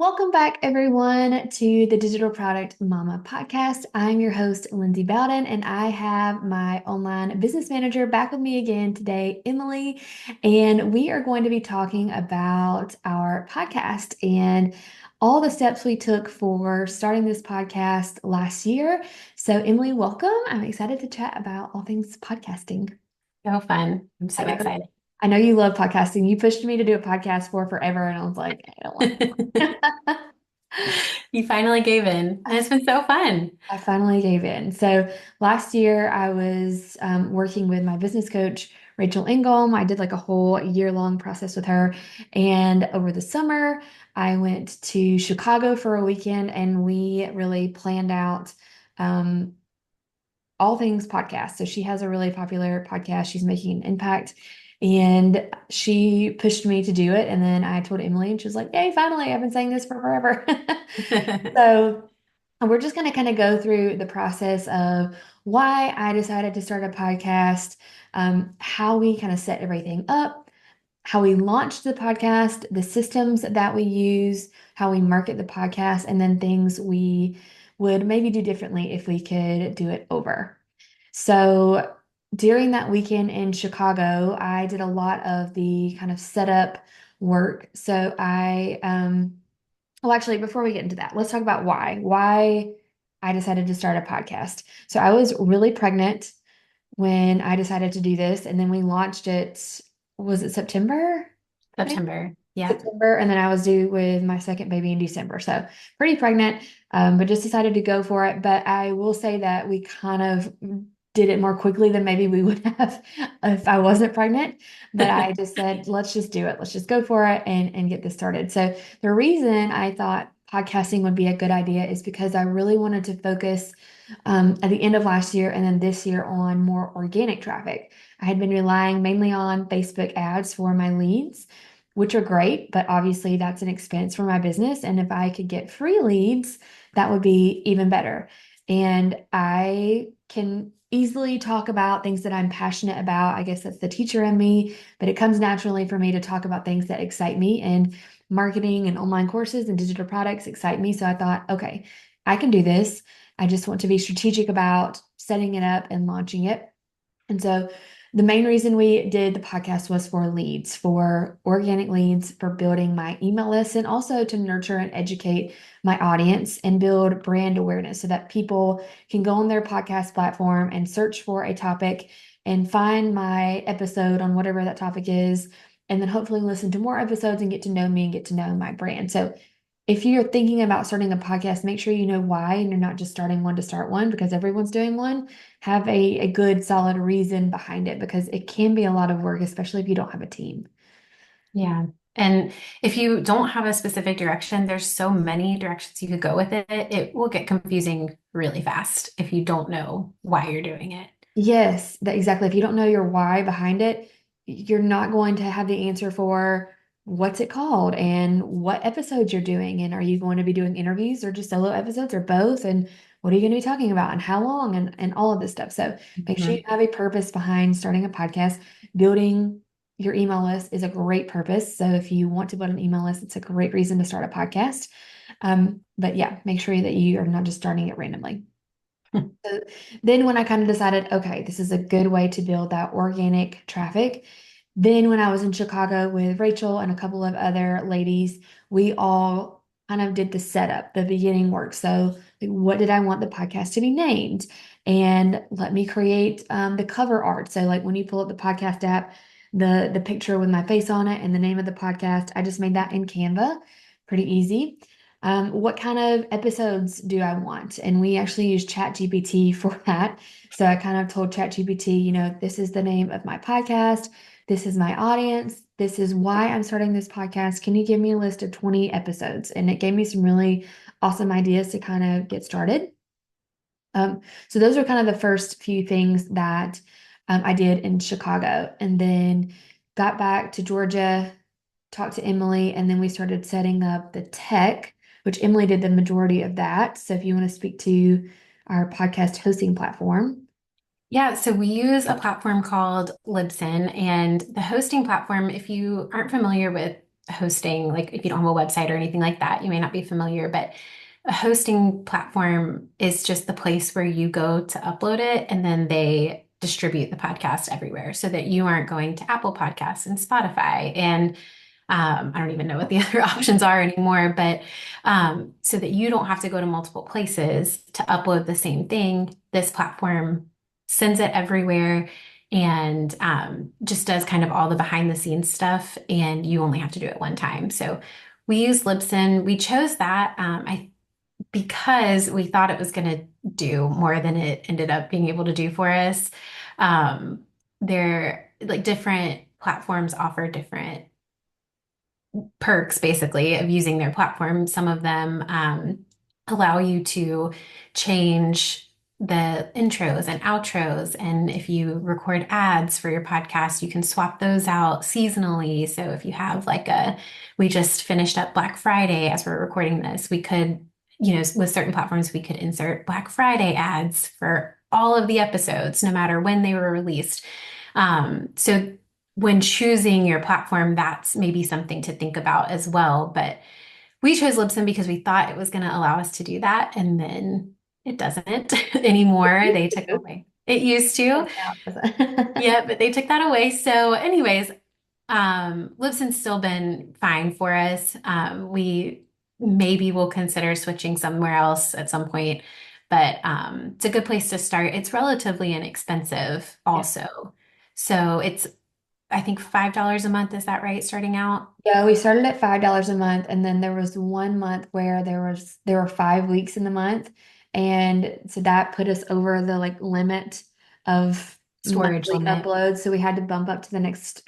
Welcome back, everyone, to the Digital Product Mama podcast. I'm your host, Lindsay Bowden, and I have my online business manager back with me again today, Emily. And we are going to be talking about our podcast and all the steps we took for starting this podcast last year. So, Emily, welcome. I'm excited to chat about all things podcasting. So fun. I'm I so know, excited. I know you love podcasting. You pushed me to do a podcast for forever, and I was like, I don't want to. You finally gave in, and it's been so fun. I finally gave in. So last year, I was working with my business coach, Rachel Ingalm. I did like a whole year-long process with her. And over the summer, I went to Chicago for a weekend and we really planned out um, all things podcast. So she has a really popular podcast. She's making an impact. And she pushed me to do it. And then I told Emily, and she was like, Yay, finally, I've been saying this for forever. So and we're just going to kind of go through the process of why I decided to start a podcast, how we kind of set everything up, how we launched the podcast, the systems that we use, how we market the podcast, and then things we would maybe do differently if we could do it over. So during that weekend in Chicago, I did a lot of the kind of setup work. So well, actually, before we get into that, let's talk about why I decided to start a podcast. So I was really pregnant when I decided to do this, and then we launched it, was it September? Maybe September. Yep. September, and then I was due with my second baby in December. So pretty pregnant, but just decided to go for it. But I will say that we kind of did it more quickly than maybe we would have if I wasn't pregnant. But I just said, let's just do it. Let's just go for it and get this started. So the reason I thought podcasting would be a good idea is because I really wanted to focus at the end of last year and then this year on more organic traffic. I had been relying mainly on Facebook ads for my leads, which are great, but obviously that's an expense for my business. And if I could get free leads, that would be even better. And I can easily talk about things that I'm passionate about. I guess that's the teacher in me, but it comes naturally for me to talk about things that excite me. And marketing and online courses and digital products excite me. So I thought, okay, I can do this. I just want to be strategic about setting it up and launching it. And so the main reason we did the podcast was for leads, for organic leads, for building my email list, and also to nurture and educate my audience and build brand awareness so that people can go on their podcast platform and search for a topic and find my episode on whatever that topic is, and then hopefully listen to more episodes and get to know me and get to know my brand. So if you're thinking about starting a podcast, make sure you know why and you're not just starting one to start one because everyone's doing one. Have a good solid reason behind it because it can be a lot of work, especially if you don't have a team. Yeah. And if you don't have a specific direction, there's so many directions you could go with it. It will get confusing really fast if you don't know why you're doing it. Yes, that exactly. If you don't know your why behind it, you're not going to have the answer for what's it called and what episodes you're doing. And are you going to be doing interviews or just solo episodes or both? And what are you going to be talking about and how long and all of this stuff. So make sure you Mhm. have a purpose behind starting a podcast. Building your email list is a great purpose. So if you want to build an email list, it's a great reason to start a podcast. But yeah, make sure that you are not just starting it randomly. So then when I kind of decided, okay, this is a good way to build that organic traffic. Then when I was in Chicago with Rachel and a couple of other ladies, we all kind of did the setup, the beginning work. So like, what did I want the podcast to be named? And let me create the cover art. So like when you pull up the podcast app, the picture with my face on it and the name of the podcast, I just made that in Canva. Pretty easy. What kind of episodes do I want? And we actually use ChatGPT for that. So I kind of told ChatGPT, this is the name of my podcast. This is my audience. This is why I'm starting this podcast. Can you give me a list of 20 episodes? And it gave me some really awesome ideas to kind of get started. So those are kind of the first few things that I did in Chicago. And then got back to Georgia, talked to Emily, and then we started setting up the tech, which Emily did the majority of that. So if you want to speak to our podcast hosting platform. Yeah, so we use a platform called Libsyn, and the hosting platform, if you aren't familiar with hosting, like if you don't have a website or anything like that, you may not be familiar, but a hosting platform is just the place where you go to upload it and then they distribute the podcast everywhere so that you aren't going to Apple Podcasts and Spotify and I don't even know what the other options are anymore, but so that you don't have to go to multiple places to upload the same thing. This platform sends it everywhere and just does kind of all the behind the scenes stuff, and you only have to do it one time. So we use Libsyn. We chose that because we thought it was going to do more than it ended up being able to do for us. They're like different platforms offer different perks basically of using their platform. Some of them allow you to change the intros and outros. And if you record ads for your podcast, you can swap those out seasonally. So if you have we just finished up Black Friday as we're recording this, we could, with certain platforms, we could insert Black Friday ads for all of the episodes, no matter when they were released. So when choosing your platform, that's maybe something to think about as well. But we chose Libsyn because we thought it was going to allow us to do that. And then it doesn't anymore. They took it away. It used to. Yeah, but they took that away. So, anyways, Libsyn's still been fine for us. We maybe will consider switching somewhere else at some point, but it's a good place to start. It's relatively inexpensive Yeah. also. So it's I think $5 a month. Is that right? Starting out? Yeah, we started at $5 a month, and then there was one month where there were 5 weeks in the month, and so that put us over the like limit of Storage monthly limit. uploads. So we had to bump up to the next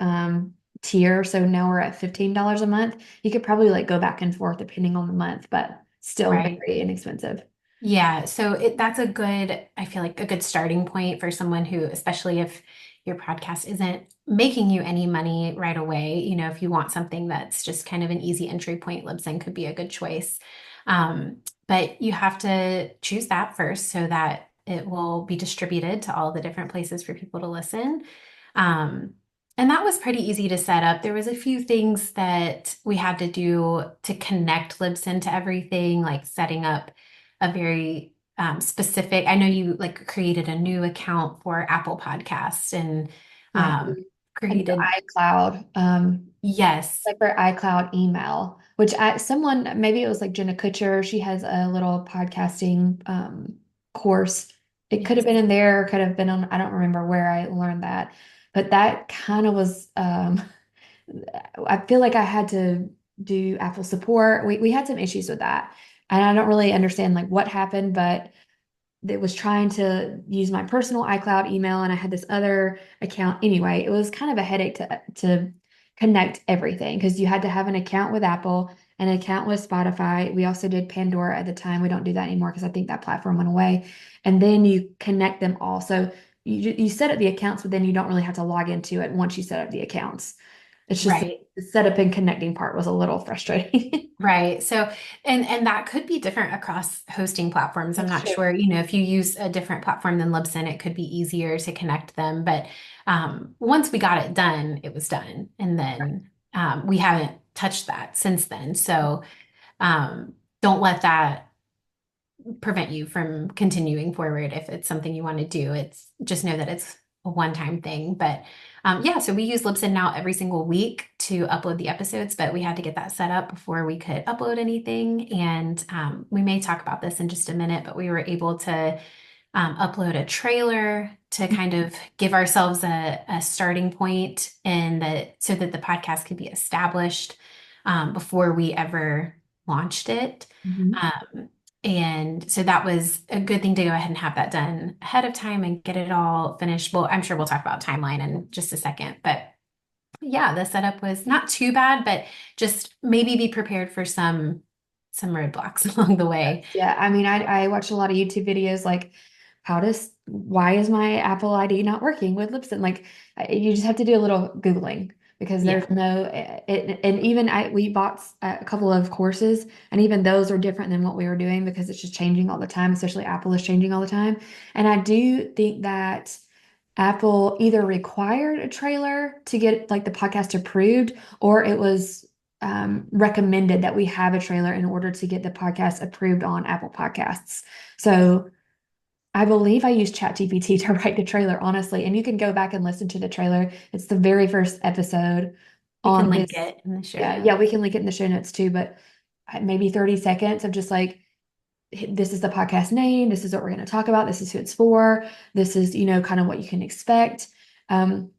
tier. So now we're at $15 a month. You could probably like go back and forth depending on the month, but still Right. very inexpensive. Yeah. So that's I feel like a good starting point for someone who, especially if your podcast isn't making you any money right away, if you want something that's just kind of an easy entry point, Libsyn could be a good choice. But you have to choose that first so that it will be distributed to all the different places for people to listen. Um, and that was pretty easy to set up. There was a few things that we had to do to connect Libsyn to everything, like setting up a very specific. I know you like created a new account for Apple Podcasts and Yeah, um, I do created, iCloud. yes, Separate iCloud email, which someone, maybe it was like Jenna Kutcher, she has a little podcasting course. It could have yes, been in there, could have been on, I don't remember where I learned that, but that kind of was, I feel like I had to do Apple support. We had some issues with that. And I don't really understand like what happened, but that was trying to use my personal iCloud email and I had this other account anyway. It was kind of a headache to connect everything because you had to have an account with Apple, an account with Spotify. We also did Pandora at the time. We don't do that anymore because I think that platform went away. And then you connect them all. So you set up the accounts, but then you don't really have to log into it once you set up the accounts. It's just right. the setup and connecting part was a little frustrating. Right. So, and that could be different across hosting platforms. I'm That's not true. sure, if you use a different platform than Libsyn, it could be easier to connect them. But once we got it done, it was done. And then we haven't touched that since then. So don't let that prevent you from continuing forward if it's something you want to do. It's just know that it's a one-time thing. But yeah, so we use Libsyn now every single week to upload the episodes, but we had to get that set up before we could upload anything. And we may talk about this in just a minute, but we were able to upload a trailer to kind of give ourselves a starting point and that so that the podcast could be established before we ever launched it. Mhm. Um, and so that was a good thing to go ahead and have that done ahead of time and get it all finished. Well, I'm sure we'll talk about timeline in just a second, but yeah, the setup was not too bad, but just maybe be prepared for some roadblocks along the way. Yeah, I mean, I watch a lot of YouTube videos like why is my Apple ID not working with Libsyn? Like you just have to do a little Googling because Yeah. there's no and even we bought a couple of courses and even those are different than what we were doing because it's just changing all the time, especially Apple is changing all the time. And I do think that Apple either required a trailer to get like the podcast approved or it was recommended that we have a trailer in order to get the podcast approved on Apple Podcasts. So I believe I used ChatGPT to write the trailer, honestly. And you can go back and listen to the trailer. It's the very first episode We can on link this. it in the show Yeah, notes. yeah, we can link it in the show notes too, but maybe 30 seconds of just like, this is the podcast name. This is what we're going to talk about. This is who it's for. This is, kind of what you can expect. Um,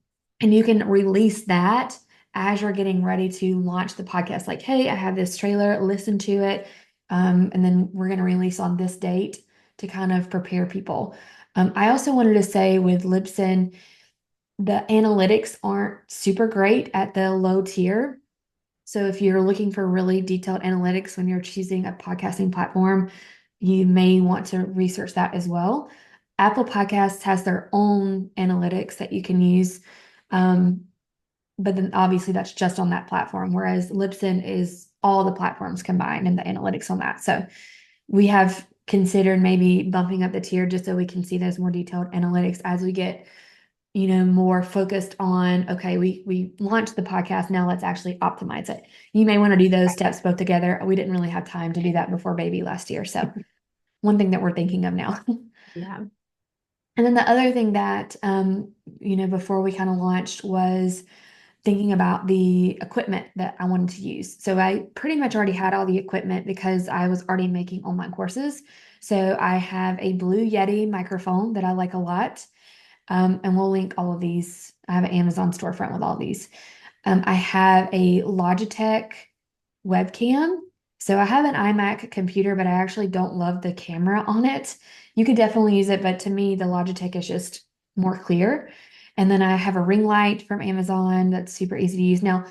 and you can release that as you're getting ready to launch the podcast. Like, hey, I have this trailer, listen to it. And then we're going to release on this date to kind of prepare people. I also wanted to say with Libsyn, the analytics aren't super great at the low tier. So if you're looking for really detailed analytics when you're choosing a podcasting platform, you may want to research that as well. Apple Podcasts has their own analytics that you can use. Um, but then obviously that's just on that platform, whereas Libsyn is all the platforms combined and the analytics on that. So we have considered maybe bumping up the tier just so we can see those more detailed analytics as we get more focused on, okay, we launched the podcast, now let's actually optimize it. You may want to do those steps both together. We didn't really have time to do that before baby last year. So one thing that we're thinking of now. Yeah. And then the other thing that, before we kind of launched was thinking about the equipment that I wanted to use. So I pretty much already had all the equipment because I was already making online courses. So I have a Blue Yeti microphone that I like a lot. And we'll link all of these. I have an Amazon storefront with all these. I have a Logitech webcam. So I have an iMac computer, but I actually don't love the camera on it. You could definitely use it, but to me, the Logitech is just more clear. And then I have a ring light from Amazon that's super easy to use. Now,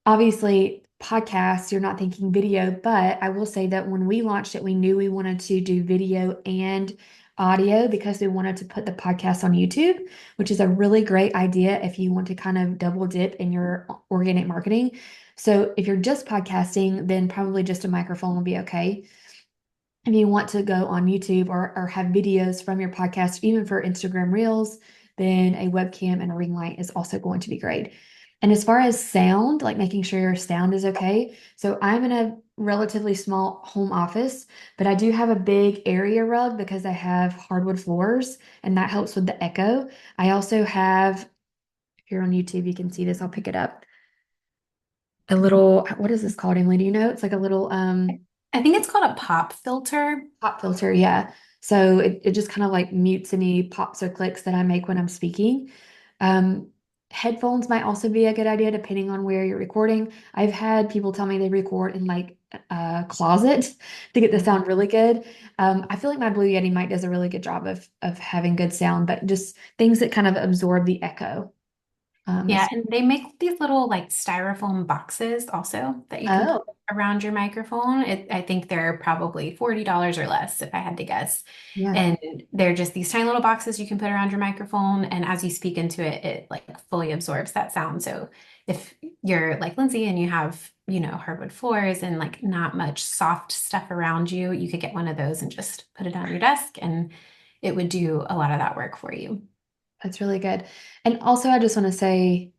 obviously, podcasts, you're not thinking video, but I will say that when we launched it, we knew we wanted to do video and audio because we wanted to put the podcast on YouTube, which is a really great idea if you want to kind of double dip in your organic marketing. So if you're just podcasting, then probably just a microphone will be okay. If you want to go on YouTube or have videos from your podcast, even for Instagram Reels, then a webcam and a ring light is also going to be great. And as far as sound, like making sure your sound is okay. So I'm in a relatively small home office, but I do have a big area rug because I have hardwood floors and that helps with the echo. I also have, here on YouTube, you can see this, I'll pick it up. A little, what is this called, Emily? Do you know? It's like a little I think it's called a pop filter. pop filter, yeah. So it just kind of like mutes any pops or clicks that I make when I'm speaking. Um, Headphones might also be a good idea depending on where you're recording. I've had people tell me they record in like a closet to get the sound really good. I feel like my Blue Yeti mic does a really good job of having good sound, but just things that kind of absorb the echo. Yeah, Is and they make these little like styrofoam boxes also that you can put oh around your microphone. I think they're probably $40 or less if I had to guess. yeah, And they're just these tiny little boxes you can put around your microphone. And as you speak into it, it like fully absorbs that sound. So if you're like Lindsay and you have, hardwood floors and like not much soft stuff around you, you could get one of those and just put it on your desk and it would do a lot of that work for you. that's really good. And also, I just want to say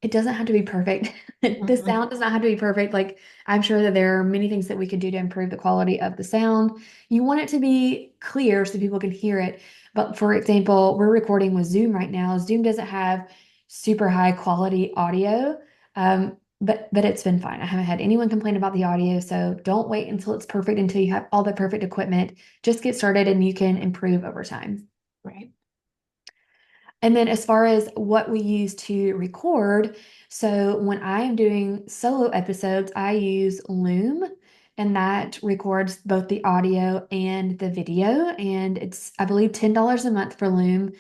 it doesn't have to be perfect. The Mhm. sound does not have to be perfect. Like, I'm sure that there are many things that we could do to improve the quality of the sound. You want it to be clear so people can hear it. But for example, we're recording with Zoom right now. Zoom doesn't have super high quality audio. But it's been fine. I haven't had anyone complain about the audio. So don't wait until it's perfect until you have all the perfect equipment. Just get started and you can improve over time. Right. And then as far as what we use to record, so when I am doing solo episodes, I use Loom and that records both the audio and the video. And it's, I believe, $10 a month for Loom.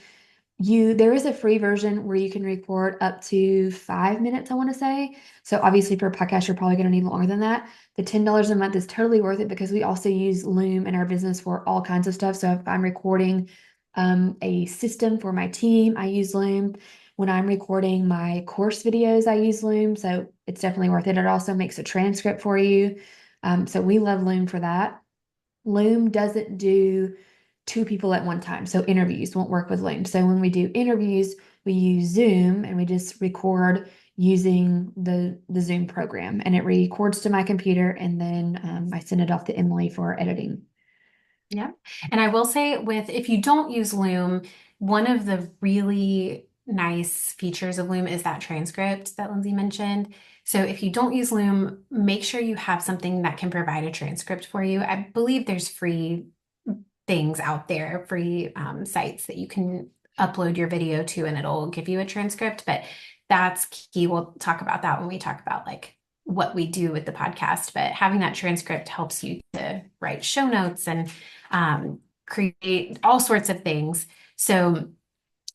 There is a free version where you can record up to 5 minutes, I want to say. So obviously for a podcast, you're probably going to need longer than that. The $10 a month is totally worth it because we also use Loom in our business for all kinds of stuff. So if I'm recording a system for my team, I use Loom. When I'm recording my course videos, I use Loom. So it's definitely worth it. It also makes a transcript for you. So we love Loom for that. Loom doesn't do two people at one time. So interviews won't work with Loom. So when we do interviews, we use Zoom and we just record using the Zoom program, and it records to my computer, and then I send it off to Emily for editing. Yeah. And I will say with if you don't use Loom, one of the really nice features of Loom is that transcript that Lindsay mentioned. So if you don't use Loom, make sure you have something that can provide a transcript for you. I believe there's free things out there, free sites that you can upload your video to and it'll give you a transcript, but that's key. We'll talk about that when we talk about like what we do with the podcast, but having that transcript helps you to write show notes and create all sorts of things. So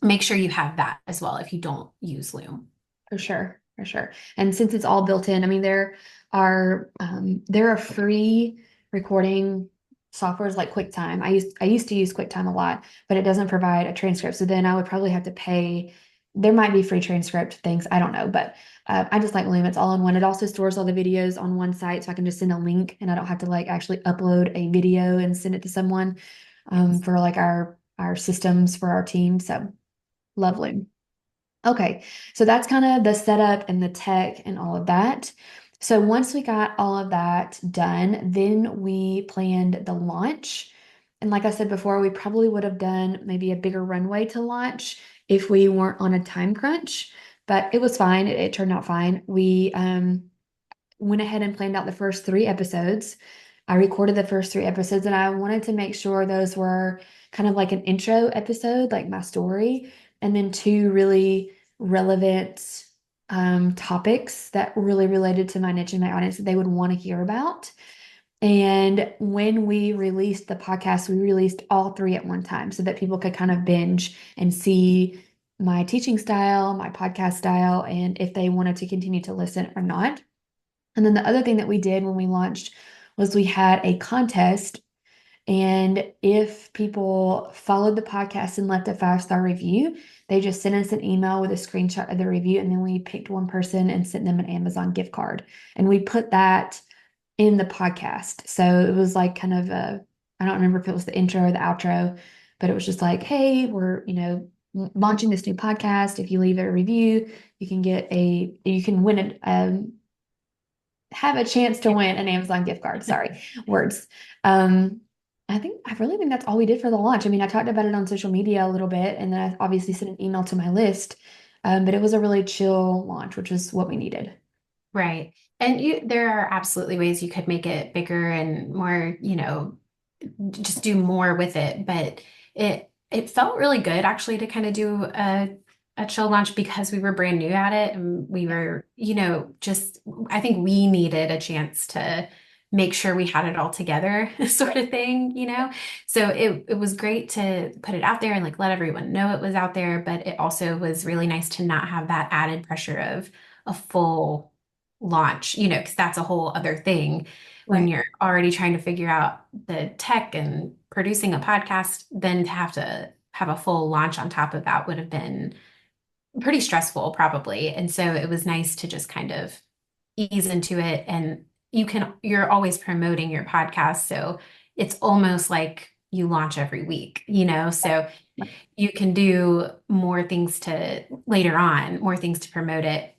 make sure you have that as well if you don't use Loom. For sure, for sure. And since it's all built in, I mean, there are free recording softwares like QuickTime. I used to use QuickTime a lot, but it doesn't provide a transcript. So then I would probably have to pay. There might be free transcript things. I don't know, but I just like Loom. It's all in one. It also stores all the videos on one site, so I can just send a link, and I don't have to like actually upload a video and send it to someone for like our systems for our team. So love Loom. Okay, so that's kind of the setup and the tech and all of that. So once we got all of that done, then we planned the launch. And like I said before, we probably would have done maybe a bigger runway to launch if we weren't on a time crunch, but it was fine. It turned out fine. We went ahead and planned out the first 3 episodes. I recorded the first 3 episodes, and I wanted to make sure those were kind of like an intro episode, like my story, and then 2 really relevant topics that really related to my niche and my audience that they would want to hear about. And when we released the podcast, we released all 3 at one time so that people could kind of binge and see my teaching style, my podcast style, and if they wanted to continue to listen or not. And then the other thing that we did when we launched was we had a contest. And if people followed the podcast and left a 5-star review, they just sent us an email with a screenshot of the review. And then we picked one person and sent them an Amazon gift card. And we put that in the podcast. So it was like kind of I don't remember if it was the intro or the outro, but it was just like, hey, we're, launching this new podcast. If you leave a review, you can win have a chance to win an Amazon gift card. Sorry, words. Um, I really think that's all we did for the launch. I mean, I talked about it on social media a little bit, and then I obviously sent an email to my list. But it was a really chill launch, which was what we needed. Right. And there are absolutely ways you could make it bigger and more, just do more with it. But it felt really good actually to kind of do a chill launch because we were brand new at it and we were, just I think we needed a chance to make sure we had it all together, sort of thing. So it was great to put it out there and like let everyone know it was out there, but it also was really nice to not have that added pressure of a full launch, because that's a whole other thing when Right. you're already trying to figure out the tech and producing a podcast, then to have a full launch on top of that would have been pretty stressful probably. And so it was nice to just kind of ease into it and you're always promoting your podcast. So it's almost like you launch every week. So you can do more things to later on, more things to promote it.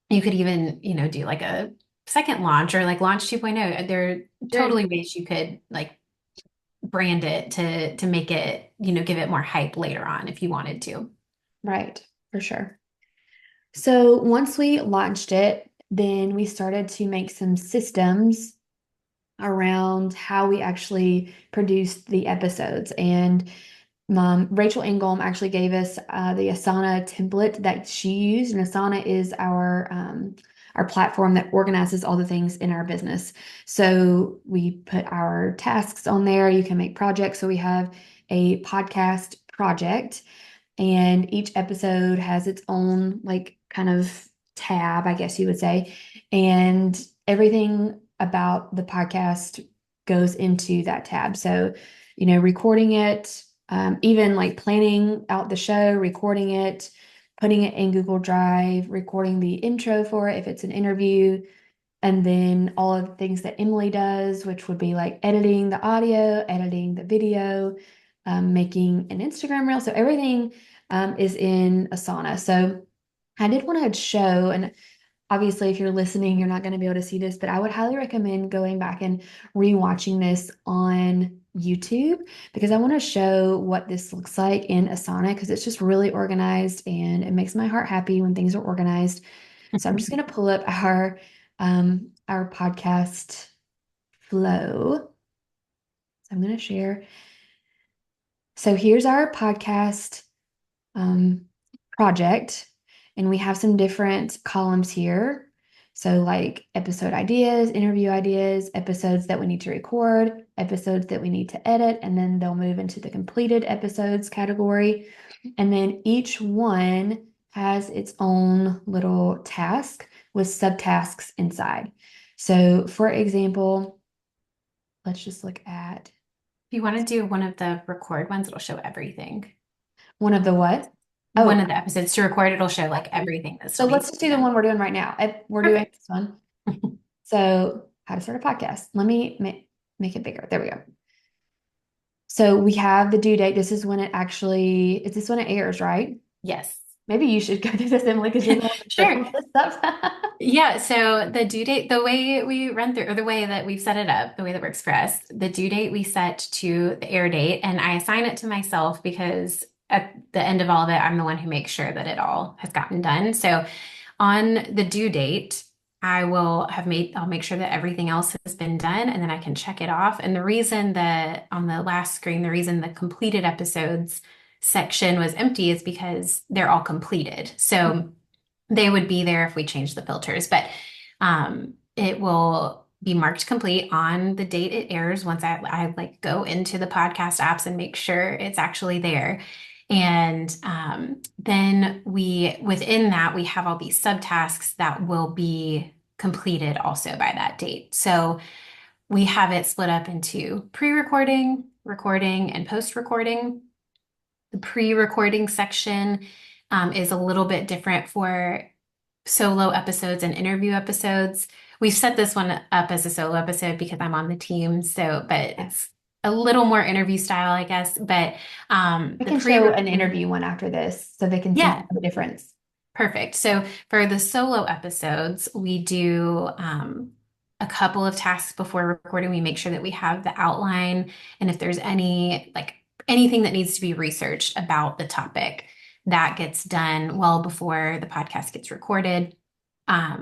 You could even, do like a second launch or like launch 2.0. There are Sure. totally ways you could like brand it to make it, give it more hype later on if you wanted to. Right, for sure. So once we launched it, then we started to make some systems around how we actually produced the episodes. And Rachel Ingalm actually gave us the Asana template that she used, and Asana is our platform that organizes all the things in our business. So we put our tasks on there. You can make projects. So we have a podcast project, and each episode has its own like kind of tab, I guess you would say, and everything about the podcast goes into that tab. So, recording it, even like planning out the show, recording it, putting it in Google Drive, recording the intro for it if it's an interview, and then all of the things that Emily does, which would be like editing the audio, editing the video, making an Instagram reel. So everything is in Asana. So I did want to show, and obviously, if you're listening, you're not going to be able to see this, but I would highly recommend going back and rewatching this on YouTube because I want to show what this looks like in Asana because it's just really organized and it makes my heart happy when things are organized. So I'm just going to pull up our podcast flow. So I'm going to share. So here's our podcast um, project, and we have some different columns here. So, like episode ideas, interview ideas, episodes that we need to record, episodes that we need to edit, and then they'll move into the completed episodes category. And then each one has its own little task with subtasks inside. So, for example, let's just look at If you want to do one of the record ones, it'll show everything. one of the what? One Oh, of the episodes to record, it'll show like everything that so still let's needs to just be do the done. one we're doing right now. We're doing Perfect. this one. So, how to start a podcast. Let me make it bigger. There we go. So, we have the due date. This is when it actually, is this when it airs, right? Yes. Maybe you should go through this, Emily, because you're the one that's Sure. looking at this stuff. Yeah, so the due date, the way we run through, or the way that we've set it up, the way that works for us, the due date we set to the air date, and I assign it to myself because at the end of all of it, I'm the one who makes sure that it all has gotten done. So on the due date, I'll make sure that everything else has been done and then I can check it off. And the reason that on the last screen, the reason the completed episodes section was empty is because they're all completed. So they would be there if we change the filters, but it will be marked complete on the date it airs once I like go into the podcast apps and make sure it's actually there. And then within that, we have all these subtasks that will be completed also by that date. So we have it split up into pre-recording, recording, and post-recording. The pre-recording section is a little bit different for solo episodes and interview episodes. We've set this one up as a solo episode because I'm on the team. So, but Yeah. it's a little more interview style, I guess. But I the can show an pre-recording, interview one after this so they can see yeah, the difference. perfect. So for the solo episodes, we do a couple of tasks before recording. We make sure that we have the outline, and if there's any like anything that needs to be researched about the topic, that gets done well before the podcast gets recorded.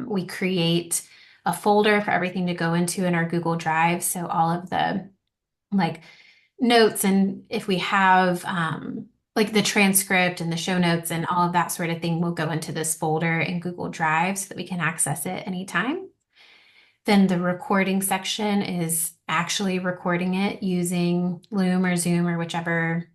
We create a folder for everything to go into in our Google Drive. So all of the like notes and if we have like the transcript and the show notes and all of that sort of thing will go into this folder in Google Drive so that we can access it anytime. Then the recording section is actually recording it using Loom or Zoom or whichever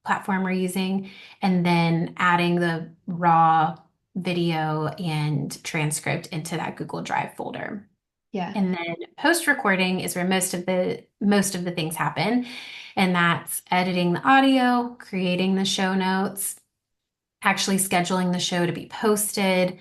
platform we're using, and then adding the raw video and transcript into that Google Drive folder. Yeah. And then post-recording is where most of the things happen. And that's editing the audio, creating the show notes, actually scheduling the show to be posted,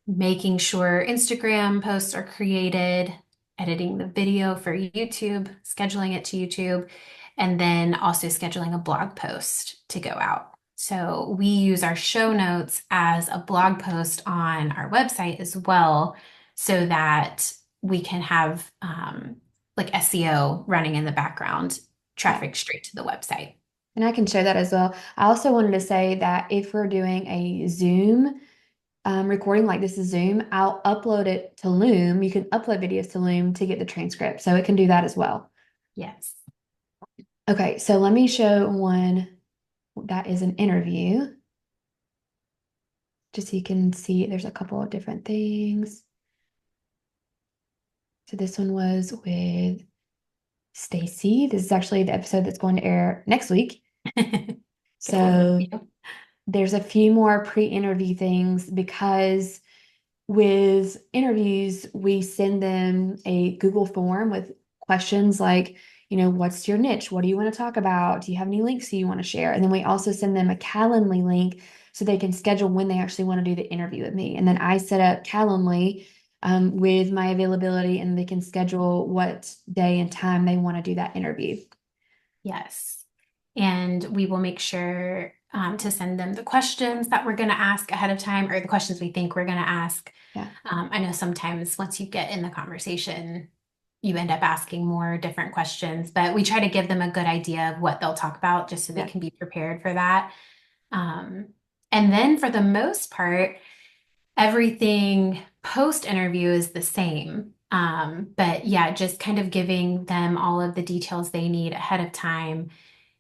making sure Instagram posts are created, editing the video for YouTube, scheduling it to YouTube, and then also scheduling a blog post to go out. So we use our show notes as a blog post on our website as well, so that we can have like SEO running in the background, Yeah. traffic straight to the website. And I can show that as well. I also wanted to say that if we're doing a Zoom recording like this is Zoom, I'll upload it to Loom. You can upload videos to Loom to get the transcript. So it can do that as well. Yes. Okay, so let me show one that is an interview. Just so you can see there's a couple of different things. So this one was with Stacy. This is actually the episode that's going to air next week. Good So overview. there's a few more pre-interview things because with interviews, we send them a Google form with questions like, what's your niche? What do you want to talk about? Do you have any links you want to share? And then we also send them a Calendly link so they can schedule when they actually want to do the interview with me. And then I set up Calendly with my availability and they can schedule what day and time they want to do that interview. Yes. And we will make sure to send them the questions that we're going to ask ahead of time or the questions we think we're going to ask. Yeah. I know sometimes once you get in the conversation, you end up asking more different questions, but we try to give them a good idea of what they'll talk about just so they Yeah. can be prepared for that. Um, and then for the most part, everything post interview is the same. But yeah, just kind of giving them all of the details they need ahead of time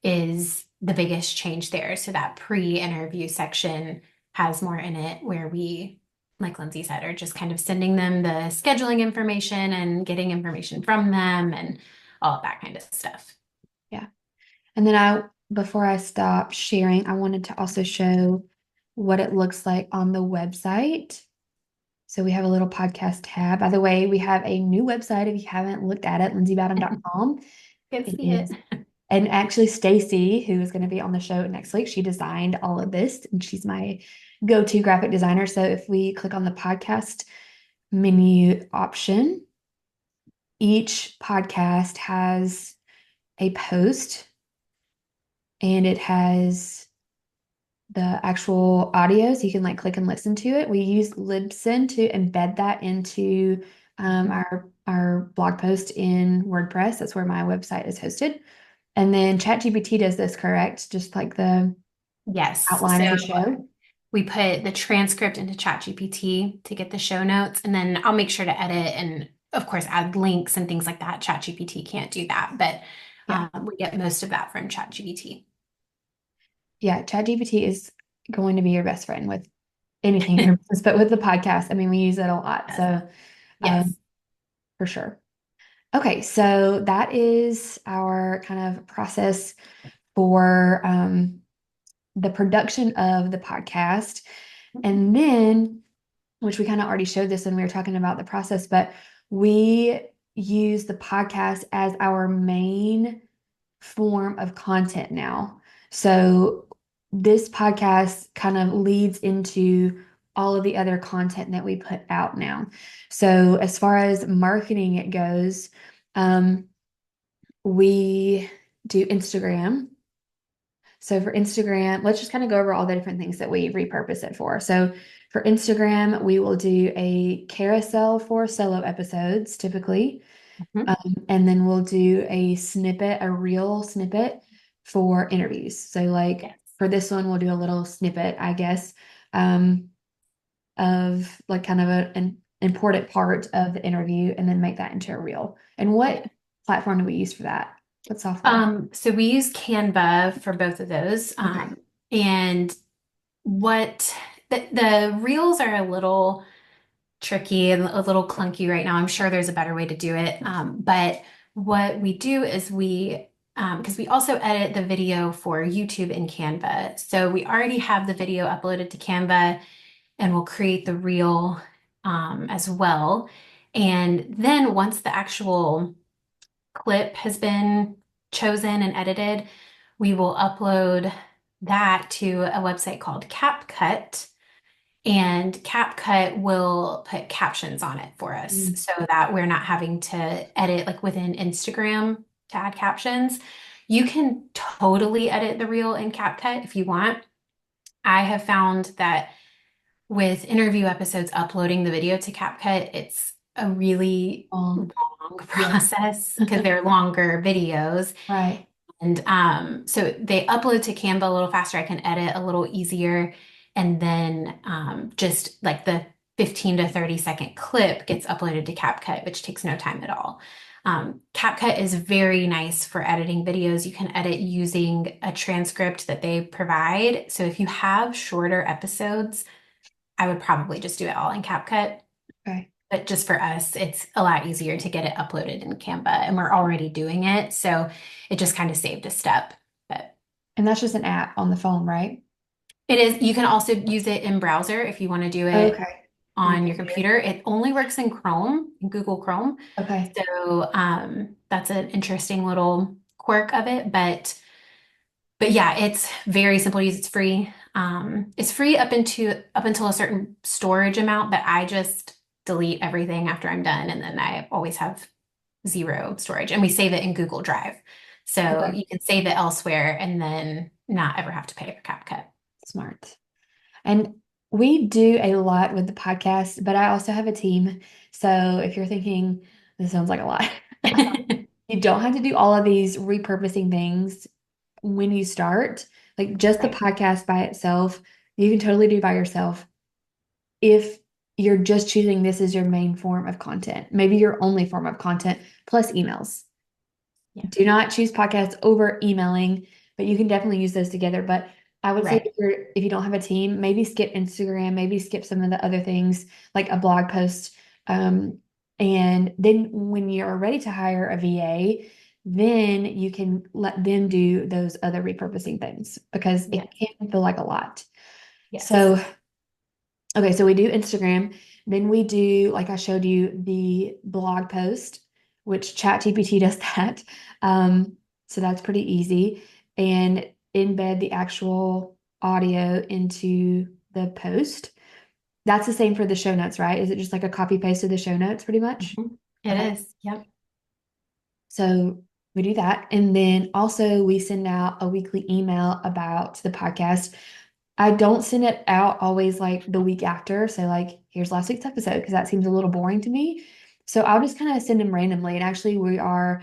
is the biggest change there. So that pre-interview section has more in it where we, like Lindsay said, are just kind of sending them the scheduling information and getting information from them and all of that kind of stuff. Yeah. And then before I stop sharing, I wanted to also show what it looks like on the website. So we have a little podcast tab. By the way, we have a new website if you haven't looked at it, lindsaybowden.com. Can It see it. is, and actually Stacy, who is going to be on the show next week, she designed all of this and she's my go-to graphic designer. So if we click on the podcast menu option, each podcast has a post and it has the actual audio so you can like click and listen to it. We use Libsyn to embed that into our blog post in WordPress. That's where my website is hosted. And then ChatGPT does this, correct? Just like the Yes. outline So of the show. we put the transcript into ChatGPT to get the show notes, and then I'll make sure to edit and, of course, add links and things like that. ChatGPT can't do that, but Yeah. we get most of that from ChatGPT. Yeah. ChatGPT is going to be your best friend with anything in your business, but with the podcast, I mean, we use it a lot. Yes. So Yes. for sure. Okay. So that is our kind of process for the production of the podcast. And then, which we kind of already showed this when we were talking about the process, but we use the podcast as our main form of content now. So this podcast kind of leads into all of the other content that we put out now. So as far as marketing it goes, um, we do Instagram. So for Instagram, let's just kind of go over all the different things that we repurpose it for. So for Instagram, we will do a carousel for solo episodes typically. Mhm. And then we'll do a snippet, a reel snippet for interviews. So like Yes. for this one, we'll do a little snippet, I guess, of like kind of an important part of the interview and then make that into a reel. And what Yeah. platform do we use for that? What software? So we use Canva for both of those. Okay. And what the reels are a little tricky and a little clunky right now. I'm sure there's a better way to do it. But what we do is because we also edit the video for YouTube in Canva. So we already have the video uploaded to Canva and we'll create the reel as well. And then once the actual clip has been chosen and edited, we will upload that to a website called CapCut. And CapCut will put captions on it for us Mm. so that we're not having to edit like within Instagram to add captions. You can totally edit the reel in CapCut if you want. I have found that with interview episodes, uploading the video to CapCut, it's a really long Yeah. process because they're longer videos. Right. And so they upload to Canva a little faster. I can edit a little easier. And then just like the 15 to 30-second clip gets uploaded to CapCut, which takes no time at all. CapCut is very nice for editing videos. You can edit using a transcript that they provide. So if you have shorter episodes, I would probably just do it all in CapCut. Okay. But just for us, it's a lot easier to get it uploaded in Canva, and we're already doing it. So it just kind of saved a step. But And that's just an app on the phone, right? it is, you can also use it in browser if you want to do it Okay. On your on your computer. computer. It only works in Chrome, in Google Chrome. Okay. So that's an interesting little quirk of it. But yeah, it's very simple to use. It's free. It's free up until a certain storage amount, but I just delete everything after I'm done, and then I always have zero storage, and we save it in Google Drive. So Okay. you can save it elsewhere and then not ever have to pay for CapCut. Smart. And we do a lot with the podcast, but I also have a team. So if you're thinking, this sounds like a lot, you don't have to do all of these repurposing things when you start. Like just the Right. podcast by itself, you can totally do by yourself if you're just choosing this as your main form of content, maybe your only form of content plus emails. Yeah. Do not choose podcasts over emailing, but you can definitely use those together. But I would say Right. if you don't have a team, maybe skip Instagram, maybe skip some of the other things like a blog post. Um, and then when you're ready to hire a VA, then you can let them do those other repurposing things because it Yes. can feel like a lot. Yes. So okay, so we do Instagram. Then we do, like I showed you, the blog post, which ChatGPT does that. So that's pretty easy. And embed the actual audio into the post. That's the same for the show notes, right? Is it just like a copy paste of the show notes, pretty much? It Okay. is. Yep. So we do that. And then also we send out a weekly email about the podcast. I don't send it out always like the week after. So like, here's last week's episode because that seems a little boring to me. So I'll just kind of send them randomly. And actually, we are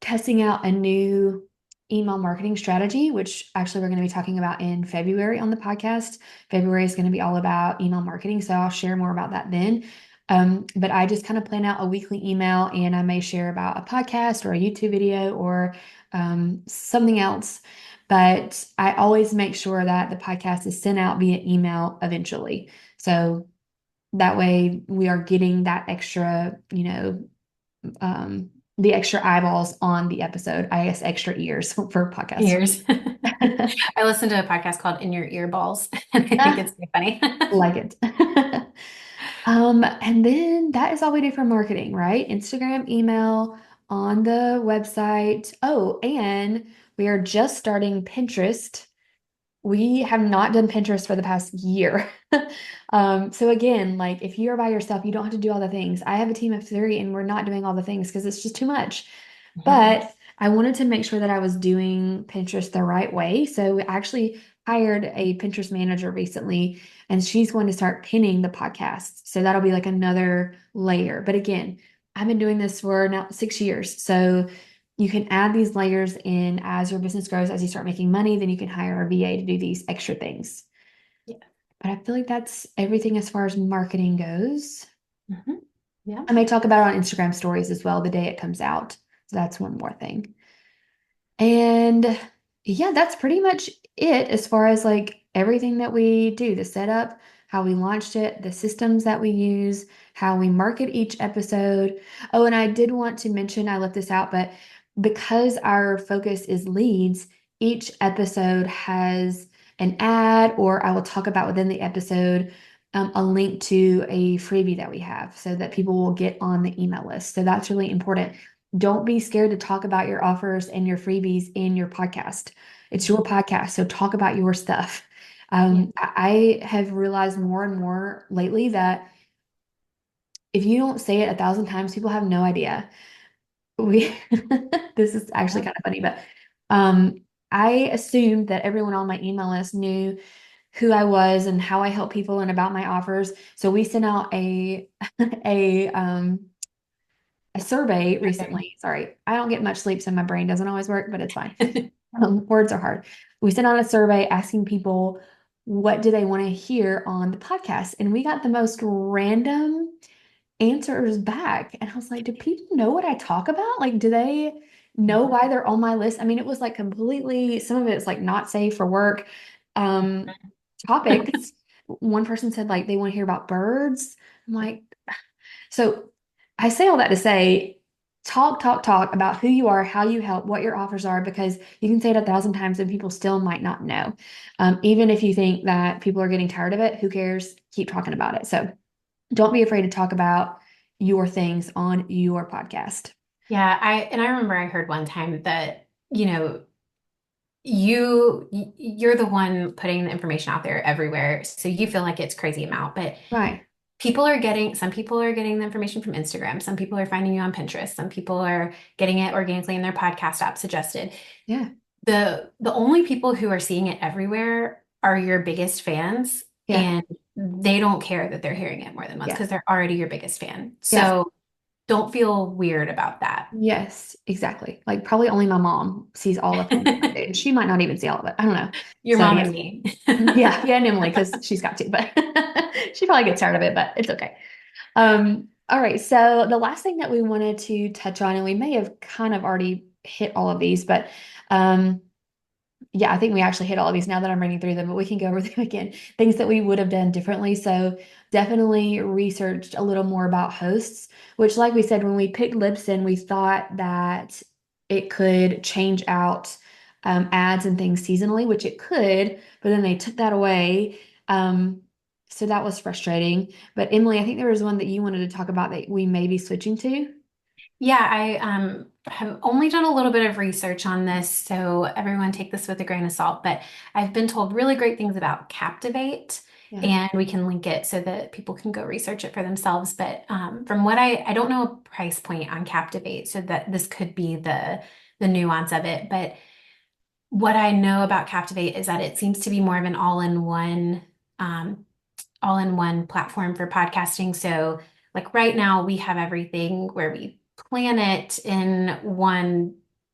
testing out a new email marketing strategy, which actually we're going to be talking about in February on the podcast. February is going to be all about email marketing. So I'll share more about that then. But I just kind of plan out a weekly email and I may share about a podcast or a YouTube video or something else. But I always make sure that the podcast is sent out via email eventually. So that way we are getting that extra, the extra eyeballs on the episode. I guess extra ears for podcasts. Years. I listened to a podcast called In Your Earballs, and I think it's Ah, pretty funny. like it. And then that is all we do for marketing, right? Instagram, email, on the website. Oh, and we are just starting Pinterest. We have not done Pinterest for the past year. So again, like if you're by yourself, you don't have to do all the things. I have a team of three and we're not doing all the things because it's just too much. Mhm. But I wanted to make sure that I was doing Pinterest the right way. So we actually hired a Pinterest manager recently, and she's going to start pinning the podcasts. So that'll be like another layer. But again, I've been doing this for now 6 years. So you can add these layers in as your business grows, as you start making money, then you can hire a VA to do these extra things. Yeah. But I feel like that's everything as far as marketing goes. Mhm. Yeah. I may talk about it on Instagram stories as well the day it comes out. So that's one more thing. And yeah, that's pretty much it as far as like everything that we do, the setup, how we launched it, the systems that we use, how we market each episode. Oh, and I did want to mention, I left this out, but because our focus is leads, each episode has an ad, or I will talk about within the episode a link to a freebie that we have so that people will get on the email list. So that's really important. Don't be scared to talk about your offers and your freebies in your podcast. It's your podcast, so talk about your stuff. Yeah. I have realized more and more lately that if you don't say it 1,000 times, people have no idea. We this is actually Yeah. kind of funny, but um, I assumed that everyone on my email list knew who I was and how I help people and about my offers. So we sent out a survey Okay. recently. Sorry, I don't get much sleep, so my brain doesn't always work, but it's fine. Words are hard. We sent out a survey asking people what do they want to hear on the podcast, and we got the most random answers back. And I was like, do people know what I talk about? Like, do they know why they're on my list? I mean, it was like completely, some of it's like not safe for work. Um, Topics. One person said like they want to hear about birds. I'm like, so I say all that to say, talk about who you are, how you help, what your offers are, because you can say it 1,000 times and people still might not know. Even if you think that people are getting tired of it, who cares? Keep talking about it. So don't be afraid to talk about your things on your podcast. Yeah, I remember I heard one time that, you're the one putting the information out there everywhere, so you feel like it's crazy amount, but Right. some people are getting the information from Instagram. Some people are finding you on Pinterest. Some people are getting it organically in their podcast app suggested. Yeah. The only people who are seeing it everywhere are your biggest fans, Yeah. and they don't care that they're hearing it more than once Yeah. because they're already your biggest fan. Yeah. So don't feel weird about that. Yes, exactly. Like probably only my mom sees all the content I do, and she might not even see all of it. I don't know. Your So mom yeah. and me. Yeah, and Emily, because she's got to, but she probably gets tired of it, but it's okay. All right. So the last thing that we wanted to touch on, and we may have kind of already hit all of these, but um, yeah, I think we actually hit all of these now that I'm reading through them, but we can go over them again. Things that we would have done differently. So definitely researched a little more about hosts, which, like we said, when we picked Libsyn, we thought that it could change out ads and things seasonally, which it could, but then they took that away. So that was frustrating. But Emily, I think there was one that you wanted to talk about that we may be switching to. Yeah, I have only done a little bit of research on this, so everyone take this with a grain of salt. But I've been told really great things about Captivate, Yeah. and we can link it so that people can go research it for themselves. But from what I don't know a price point on Captivate, so that this could be the nuance of it. But what I know about Captivate is that it seems to be more of an um, all-in-one platform for podcasting. So like right now we have everything where we plan it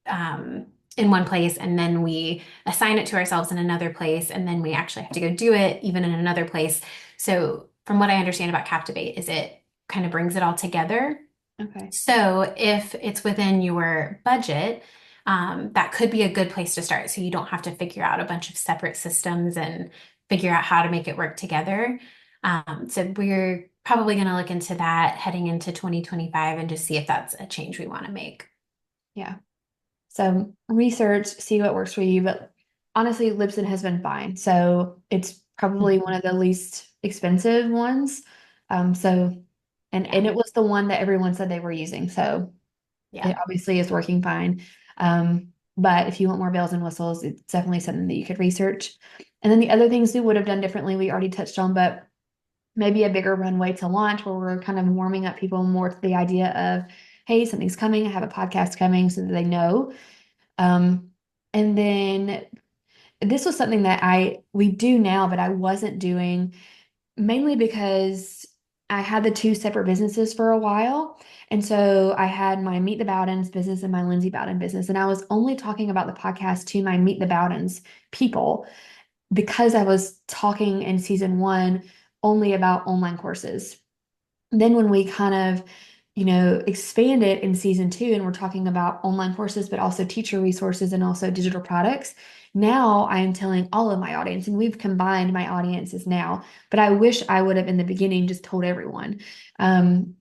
um, in one place, and then we assign it to ourselves in another place, and then we actually have to go do it even in another place. So from what I understand about Captivate is it kind of brings it all together. Okay. So if it's within your budget, that could be a good place to start. So you don't have to figure out a bunch of separate systems and figure out how to make it work together. So we're probably going to look into that heading into 2025 and just see if that's a change we want to make. Yeah. So research, see what works for you. But honestly, Libsyn has been fine. So it's probably one Mhm. of the least expensive ones. So Yeah, and it was the one that everyone said they were using. So yeah. it obviously is working fine. But if you want more bells and whistles, it's definitely something that you could research. And then the other things we would have done differently, we already touched on, but maybe a bigger runway to launch where we're kind of warming up people more to the idea of, hey, something's coming, I have a podcast coming so that they know. Um, and then this was something that we do now, but I wasn't doing mainly because I had the two separate businesses for a while. And so I had my Meet the Bowdens business and my Lindsay Bowden business. And I was only talking about the podcast to my Meet the Bowdens people because I was talking in season one only about online courses. Then when we kind of, expand it in season two and we're talking about online courses, but also teacher resources and also digital products, now I am telling all of my audience, and we've combined my audiences now, but I wish I would have in the beginning just told everyone.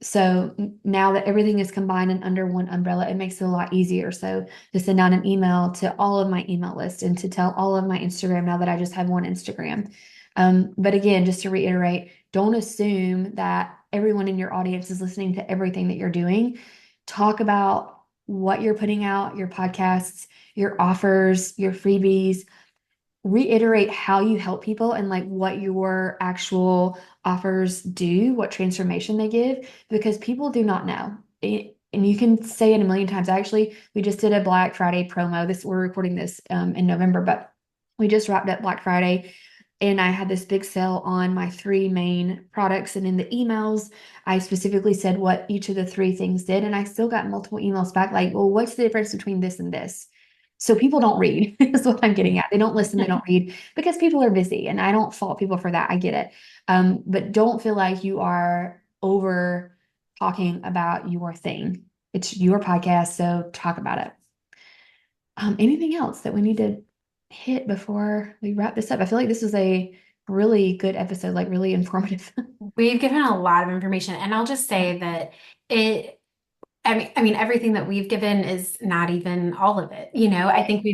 So now that everything is combined and under one umbrella, it makes it a lot easier. So to send out an email to all of my email list and to tell all of my Instagram now that I just have one Instagram. But again, just to reiterate, don't assume that everyone in your audience is listening to everything that you're doing. Talk about what you're putting out, your podcasts, your offers, your freebies. Reiterate how you help people and like what your actual offers do, what transformation they give, because people do not know. And you can say it a million times. Actually, we just did a Black Friday promo. We're recording this in November, but we just wrapped up Black Friday and I had this big sale on my three main products. And in the emails, I specifically said what each of the three things did. And I still got multiple emails back like, well, what's the difference between this and this? So people don't read, is what I'm getting at. They don't listen, they don't read because people are busy. And I don't fault people for that. I get it. But don't feel like you are over talking about your thing. It's your podcast, so talk about it. Anything else that we need to hit before we wrap this up? I feel like this is a really good episode, like really informative. We've given a lot of information, and I'll just Yeah. say that it I mean, everything that we've given is not even all of it. I Right. think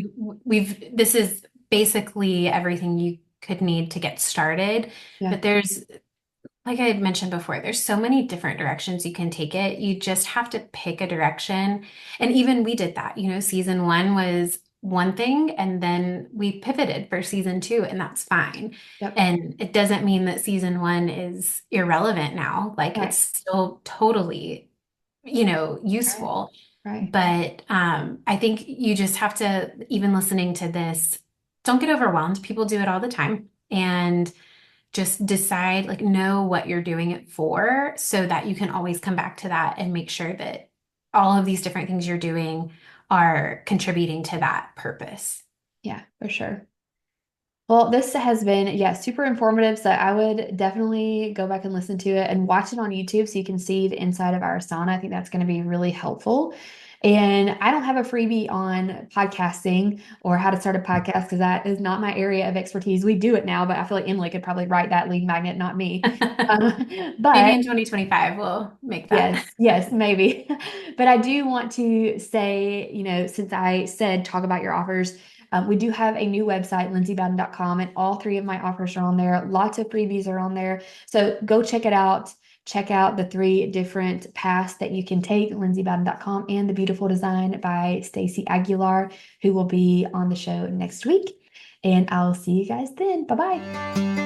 this is basically everything you could need to get started. Yeah. But like I had mentioned before, there's so many different directions you can take it. You just have to pick a direction. And even we did that. Season one was one thing and then we pivoted for season two, and that's fine. Yep. And it doesn't mean that season one is irrelevant now. Like it's Right. still totally, Right. useful. Right. But I think you just have to, even listening to this, don't get overwhelmed. People do it all the time. And just decide, like, know what you're doing it for so that you can always come back to that and make sure that all of these different things you're doing are contributing to that purpose. Yeah, for sure. Well, this has been, yeah, super informative. So I would definitely go back and listen to it and watch it on YouTube so you can see the inside of our sauna. I think that's going to be really helpful. And I don't have a freebie on podcasting or how to start a podcast because that is not my area of expertise. We do it now, but I feel like Emily could probably write that lead magnet, not me. Maybe But in 2025 we'll make that. yes, yes, maybe. But I do want to say, since I said talk about your offers, we do have a new website, lindsaybowden.com, and all three of my offers are on there. Lots of freebies are on there. So go check it out. Check out the three different paths that you can take, lindsaybowden.com, and The Beautiful Design by Stacey Aguilar, who will be on the show next week. And I'll see you guys then. Bye bye.